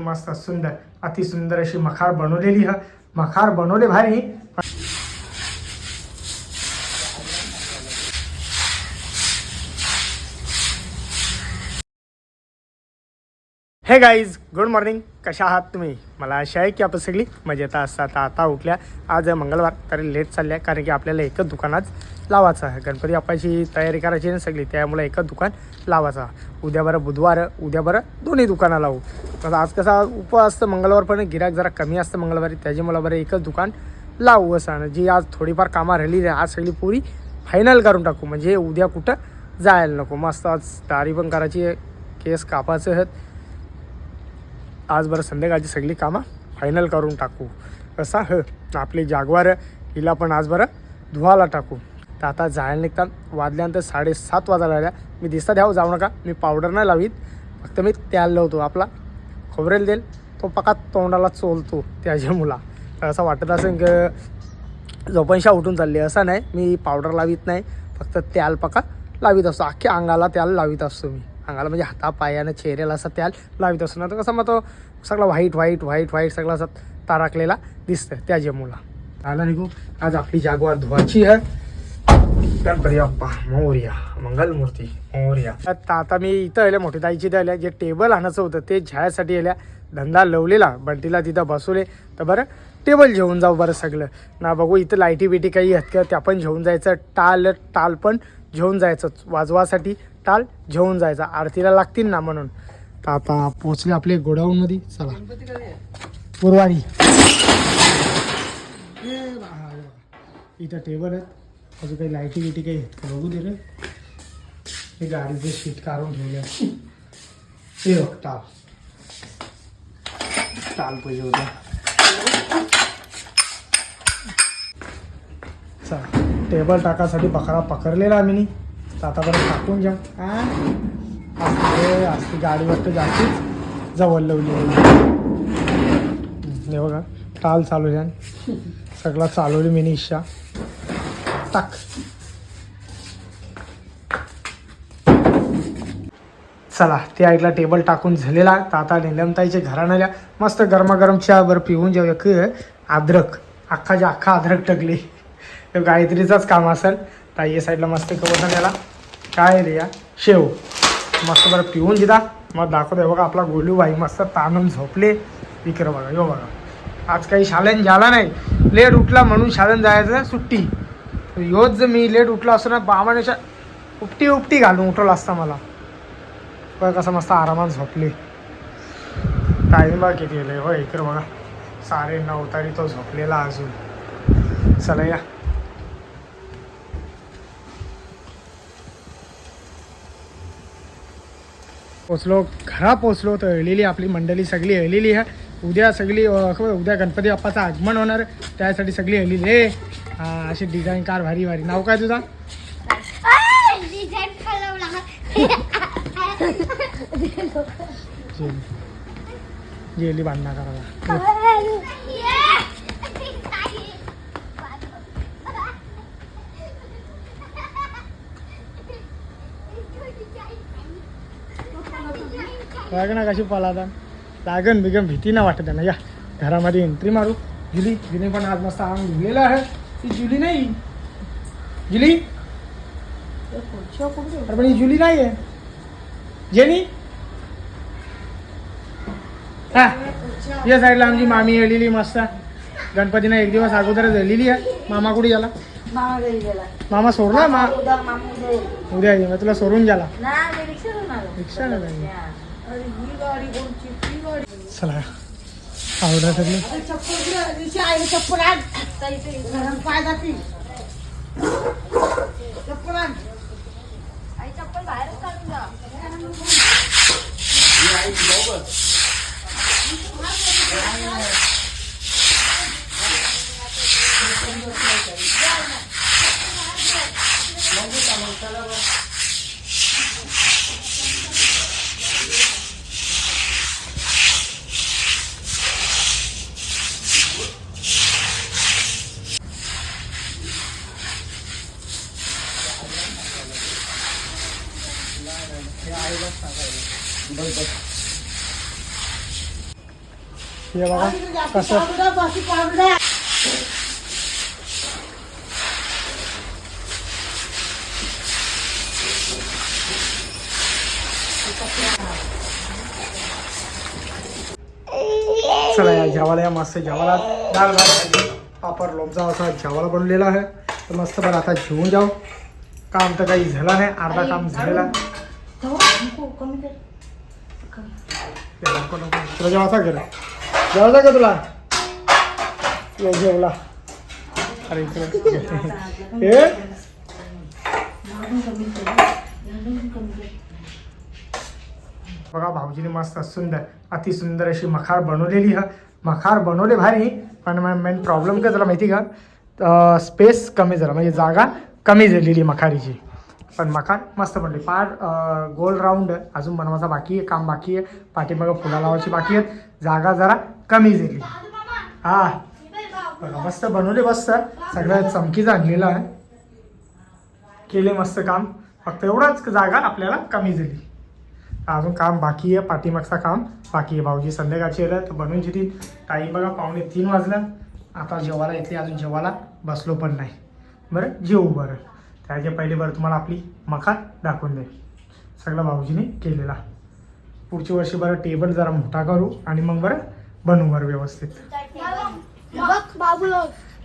मस्त सुंदर अति सुंदर अशी मखार बनवलेली ह मखार बनवले भारी. हे गाईज गुड मॉर्निंग. कशा आहात तुम्ही? मला आशा आहे की आपण सगळी मजेत असतात. आता उठल्या. आज मंगळवार तरी लेट चालल्या कारण की आपल्याला एकच दुकान आज लावायचं आहे. गणपती बाप्पाची तयारी करायची ना सगळी, त्यामुळे एकच दुकान लावायचं. उद्या बरं बुधवार, उद्या बरं दोन्ही दुकानं लावू. तर आज कसा उपवास असतं मंगळवार, पण गिराक जरा कमी असतं मंगळवारी, त्याच्यामुळे बरं एकच दुकान लावू असं. जी आज थोडीफार कामं राहिली आज सगळी पुरी फायनल करून टाकू, म्हणजे उद्या कुठं जायला नको. मस्त आज दाढी पण करायची, केस कापायचे आहेत. आज बरं संध्याकाळची सगळी कामं फायनल करून टाकू. कसा आपली जागवार हिला पण आज बरं धुवायला टाकू. तर आता जायला निघतात. वाजल्यानंतर 7:30 वाजायला आल्या. मी दिसता द्यावं जाऊ नका, मी पावडर नाही लावीत, फक्त मी त्याला लावतो. आपला खोबरेल देईल तो पका तोंडाला चोलतो त्याच्या मुला. तर असं वाटत असेल की झोपणशा उठून चालली, असं नाही. मी पावडर लावीत नाही, फक्त त्याल पका लावीत असतो. अख्ख्या अंगाला त्याला लावीत असतो मी. अंगाला म्हणजे हातापायानं चेहऱ्याला असं त्याल लावित असतो ना. तर कसं मग तो सगळा व्हाईट सगळा असं ताराकलेला दिसतं त्याच्या मुला. आला निघू. आज आपली जागवार धुवाची आहे. गणपती बाप्पा मोरया, मंगलमूर्ती मोरया. आता मी इथं आल्या मोठी ताईची इथं आल्या. जे टेबल आणायचं होतं ते झ्यासाठी आल्या. धंदा लावलेला बंटीला तिथं बसवले. तर बरं टेबल घेऊन जाऊ बरं सगळं ना. बघू इथं लाईटी बिटी काही आहेत का, त्या पण घेऊन जायचं. टाल पण घेऊन जायचं, वाजवासाठी टाल घेऊन जायचा, आरतीला लागतील ना म्हणून. तर आता पोचले आपले गोडाऊनमध्ये. चला गुरुवारी इथं टेबल आहेत. अजून काही लाईटी बिटी काही आहेत का बघू दे रे. हे गाडीचे शीट काढून ठेवले. हे बघ टाल पाहिजे होता. चला टेबल टाकासाठी बकरा पकडलेला आम्ही. तर आता बरं टाकून जाऊ. असते गाडीवर तर जास्तीच जवळ लावली. हे बघा टाल चालू द्या, सगळा चालवली मी इच्छा टाक. चला ते ऐकला टेबल टाकून झालेला. तर आता निलमताईच्या घराण्याला मस्त गरमागरम चहा बरं पिऊन जाऊ. एक अद्रक अख्खा अद्रक टाकली. गायत्रीचाच काम असेल. ताई साईडला मस्त कवता त्याला काय रे या शेव मस्त बरं पिऊन दिला. मग दाखवतो बघा आपला गोलू भाई मस्त ताणून झोपले. विक्र बघा यो बघा. आज काही शाळेन झाला नाही, लेट उठला म्हणून शाळेन जायचं सुट्टी. योच जर मी लेट उठला असतो ना, बामानेच्या उपटी घालून उठवला असता मला. बघा कसं मस्त आरामात झोपले. टाईम बघा किती गेले हो. इकडे बघा 9:30 तरी तो झोपलेला अजून. चला या घरा पोचलो. तर अळलेली आपली मंडळी सगळी अळलेली आहे. उद्या सगळी उद्या गणपती बाप्पाचं आगमन होणार, त्यासाठी सगळी अळलेली आहे. अशी डिझाईन कार भारी. नाव काय तुझा? जेली बांधणार करायला. ना कशी पळाला लागन बिगन भीती ना वाटत ना. या घरामध्ये एंट्री मारू. जुली पण आज मस्त अंग धुलेला आहे. ती जुली नाही, जुली पण ही जुली नाही आहे. जेनी हा या साईडला आमची मामी आलेली मस्त. गणपतीनं एक दिवस अगोदरच झालेली आहे. मामा कुठे गेला? मामा सोडला. उद्या ये तुला सोडून गेला. रिक्षा नाही. चला आवडा सगळी. हे बघा कसं चला या जेवायला या मस्त जेवायला दाल भात भाजी पापड लोणचा असा जेवायला बनलेला आहे तर मस्त बरं आता जेवून जाऊ. काम तर काही झालं नाही, अर्धा काम झालेला. तुला जेवायचा कर जेवायचा का तुला जेवला अरे हे बघा भाऊजीने मस्त सुंदर अतिसुंदर अशी मखार बनवलेली आहे. मखार बनवले भारी पण मेन प्रॉब्लेम काय झाला माहिती का, स्पेस कमी झाला म्हणजे जागा कमी झालेली मखारीची. पण मखार मस्त बनली पार गोल राऊंड अजून बनवायचा बाकी आहे, काम बाकी आहे. पाठीमागं फुला लावायची बाकी आहेत, जागा जरा कमी झाली. हा बघा मस्त बनवले, मस्त सगळं चमकीचं आणलेलं आहे. केले मस्त काम, फक्त एवढंच जागा आपल्याला कमी झाली. अजून काम बाकी आहे, पाठीमागचं काम बाकी आहे. भाऊजी संध्याकाळची आलं तर बनवून घेतील. टाईम बघा 2:45 वाजलं. आता जेवायला येते, अजून जेवायला बसलो पण नाही. बरं जेवू बरं. त्याच्या पहिले बरं तुम्हाला आपली मखार दाखवून दे. सगळं भाऊजीने केलेला. पुढच्या वर्षी बरं टेबल जरा मोठा करू आणि मग बरं बनवू बरं व्यवस्थित.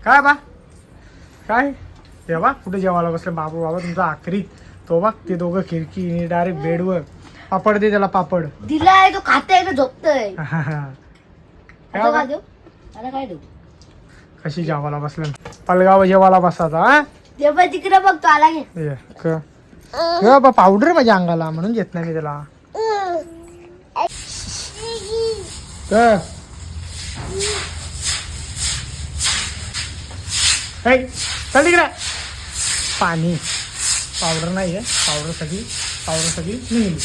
काय बा काय तेव्हा कुठे जेवायला बसले बाबू बाबा तुमचा आखरी तो बघ ते दोघं खिडकी डायरेक्ट बेडवर. पापड दे त्याला, पापड दिलाय तो खाताय तो झोपतोय. काय देऊ कशी जेवायला बसलं पलगाव जेवायला बसायचा. हा ते तिकडे बघतो आला बा पावडर माझ्या अंगाला म्हणून घेत नाही मी त्याला. चल तिकडे पाणी पावडर नाही आहे, पावडर सगळी निघली.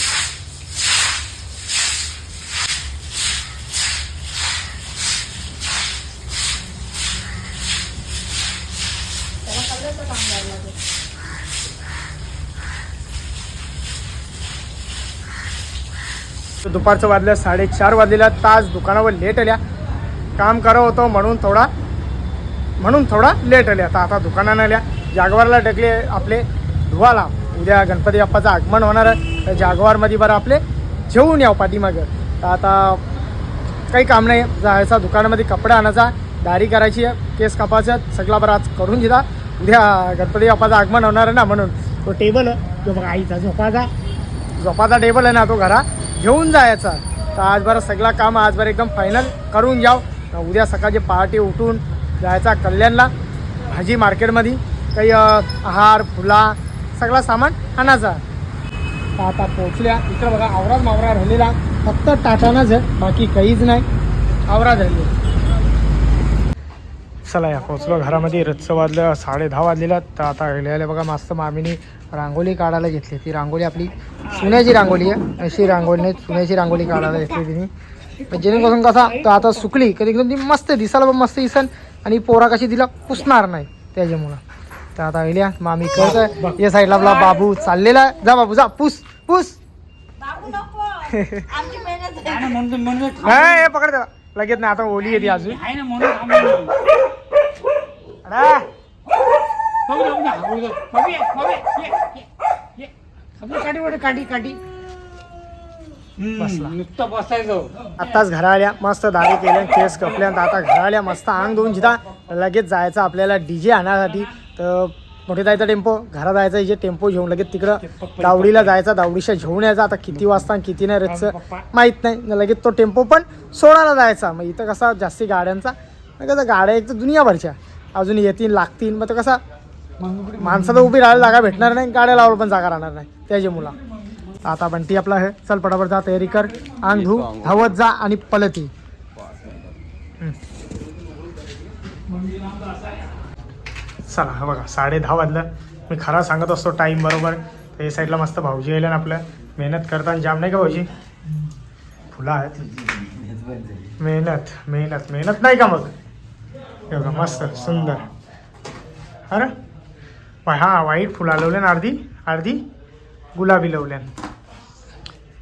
दुपारचं वाजल्या 4:30 वाजलेला. तास दुकानावर लेट आल्या. काम करत होतो म्हणून थोडा लेट आल्या. आता दुकानानं आल्या. जागवारला टाकले आपले धुवाला. उद्या गणपती बाप्पाचं आगमन होणार आहे तर जागवारमध्ये बरं आपले जेवून यावं पाठीमागं. तर आता काही काम नाही, जायचा दुकानामध्ये कपडे आणायचा, दाढी करायची, केस कापायचं, सगळा बरं आज करून घेता. उद्या गणपती बाप्पाचं आगमन होणार आहे ना म्हणून तो टेबल तो बघा आईचा झोपाचा टेबल आहे ना तो घरा घेऊन जायचा. तर आज बरं सगळं काम आज बरं एकदम फायनल करून जाऊ. उद्या सकाळची पहाटे उठून जायचा कल्याणला भाजी मार्केटमध्ये काही आहार फुला सगळा सामान आणायचा. तर आता पोचल्या. इकडं बघा आवराच मावरा राहिलेला, फक्त टाटानाच आहे, बाकी काहीच नाही, आवराच राहिले. चला या पोचलो घरामध्ये. रच्च वाजलं 10:30 वाजलेला. तर आता गेले बघा मस्त मामीने रांगोळी काढायला घेतली. ती रांगोळी आपली सुन्याची रांगोळी आहे, अशी रांगोळी नाही सुन्याची रांगोळी काढायला घेतली तिने. जेणेकरून कसा तर आता सुकली कधी ती मस्त दिसायला मस्त दिसन आणि पोरा कशी तिला पुसणार नाही त्याच्यामुळं. तर आता गेल्या मामी करतोय. या साईडला आपला बाबू चाललेला. जा बाबू जा, पुस पुस. पकड लगेच नाही, आता ओली येते अजून. काठी आताच घरा आल्या, मस्त दाढी केल्या, केस कपल्या. आता घरा आल्या, मस्त अंग धुवून जिथा लगेच जायचं आपल्याला DJ आणण्यासाठी. तर मोठे जायचा टेम्पो, घरा जायचा इथे टेम्पो घेऊन लगेच तिकडं दावडीला जायचा, दावडीशा घेऊन यायचा. आता किती वाजता किती नाही रचचं माहीत नाही. लगेच तो टेम्पो पण सोडायला जायचा. मग इथं कसा जास्ती गाड्यांचा कसं गाड्या एक तर दुनियाभरच्या अजून येतील लागतील. मग तर कसा माणसं तर उभी राहायला जागा भेटणार नाही, गाड्या लावलं पण जागा राहणार नाही त्याच्या मुला. आता बंटी आपला आहे, चल पटापट जा तयारी कर, अंग धू, धावत जा आणि पलती. चला हा बघा 10:30 वाजलं. मी खरा सांगत असतो टाईम बरोबर. तर या साईडला मस्त भाऊजी येईल ना आपलं. मेहनत करताना जाम नाही का भाऊजी? फुलं आहेत. मेहनत नाही का मग? हे बघा मस्त सुंदर. अरे हा व्हाईट फुलं लावल्यान, अर्धी गुलाबी लावल्यान.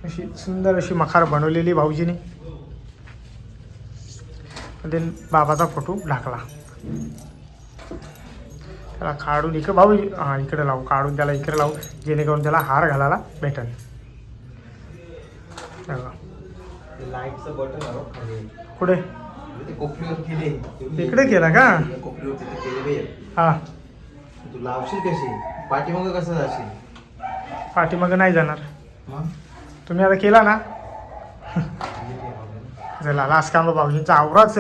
अशी सुंदर अशी मखार बनवलेली भाऊजीने. ते बाबाचा फोटो ढाकला. त्याला काढून इकडे भाऊ हां इकडे लावू, काढून त्याला इकडे लावू जेणेकरून त्याला हार घालायला भेटेल. लाईटचं बटन कुठे कोपरीवर केले इकडे केला का? कोपरीवर तिथे केले हां तू लावशील कशी पाठीमागं कसं जाशील? पाठीमागं नाही जाणार. मग तुम्ही आता केला ना झाला लास्ट काम भाऊजींचा आवराच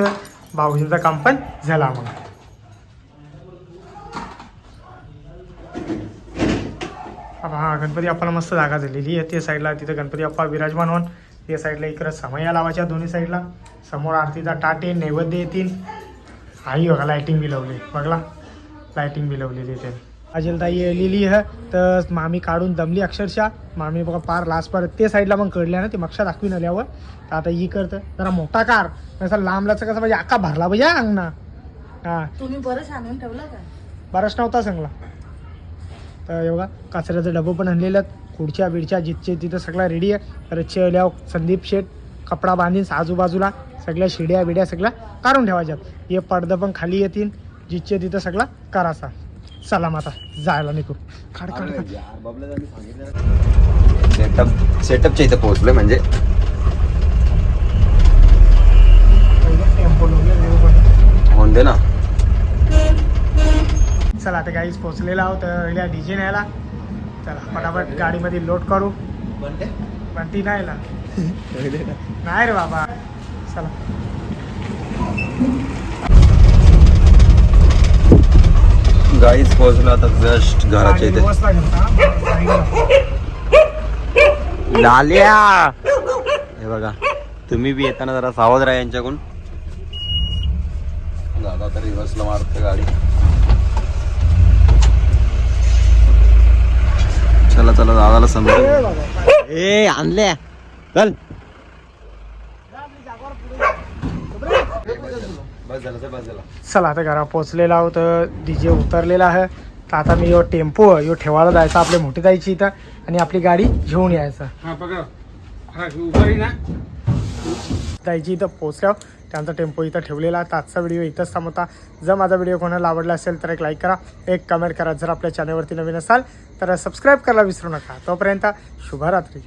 भाऊजींचं काम पण झाला. मग हा गणपती बाप्पाला मस्त जागा झालेली आहे. ते साईडला तिथं गणपती बाप्पा विराजमान होऊन ते साईडला इकडं समया लावायच्या दोन्ही साईडला. समोर आरतीचा टाट आहे, नैवेद्य येतील. आई बघा लायटिंग बी लावली बघला, लायटिंग बी लावलेली आहे. अजलताई आलेली आहे तर मामी काढून दमली अक्षरशः. मामी बघा पार लास्ट पर ते साईडला मग कळल्या ना ते मक्षा दाखवीन आल्यावर. तर आता ही करतं जरा मोठा कार असा लांबलाचं कसं पाहिजे आका भरला पाहिजे अंगणा. हां तुम्ही बरंच आणून ठेवलं का? बराच नव्हता सांगला. तर एवढा कचऱ्याचं डबं पण आणलेलं आहेत. खुर्च्या बिडच्या जिथचे तिथं सगळं रेडी आहे. तर चेल्यावर संदीप शेठ कपडा बांधीन आजूबाजूला सगळ्या शिड्या बिड्या सगळ्या काढून ठेवायच्यात. हे पडदं पण खाली येतील जिथचे तिथं सगळं करायचा. चला आता जायला निघू. काढ काढ सेटअपच्या इथे पोहोचलोय म्हणजे टेम्पो होऊन दे ना. चला आता काहीच पोचलेला आहोत या डीजे न्यायला. चला फटाफट गाडीमध्ये लोड करू. पण ती नाही ना नाही रे बाबा. चला गाईच पोहोचलो आता जस्ट घराच्या इथे. दिवस लागेल का? लाल्या हे बघा तुम्ही बी येताना जरा सावध राहा यांच्याकडून. दादा तरी रिव्हर्सला मारते गाडी. चला चला दादाला समजा. ए बाबा ए आणल्या चल. बस झालं बस झालं. चला आता घरा पोचलेला आहोत. डीजे उतरलेला आहे. तर आता मी यो टेम्पो यो ठेवायला जायचा आपल्या मोठी जायची इथं आणि आपली गाडी घेऊन यायचं. जायची इथं पोचल्यावर त्यांचा टेम्पो इथं ठेवलेला. तर आजचा व्हिडिओ इथंच थांबवता. जर माझा व्हिडिओ कोणाला आवडला असेल तर एक लाईक करा, एक कमेंट करा. जर आपल्या चॅनलवरती नवीन असाल तर सबस्क्राईब करायला विसरू नका. तोपर्यंत शुभरात्री.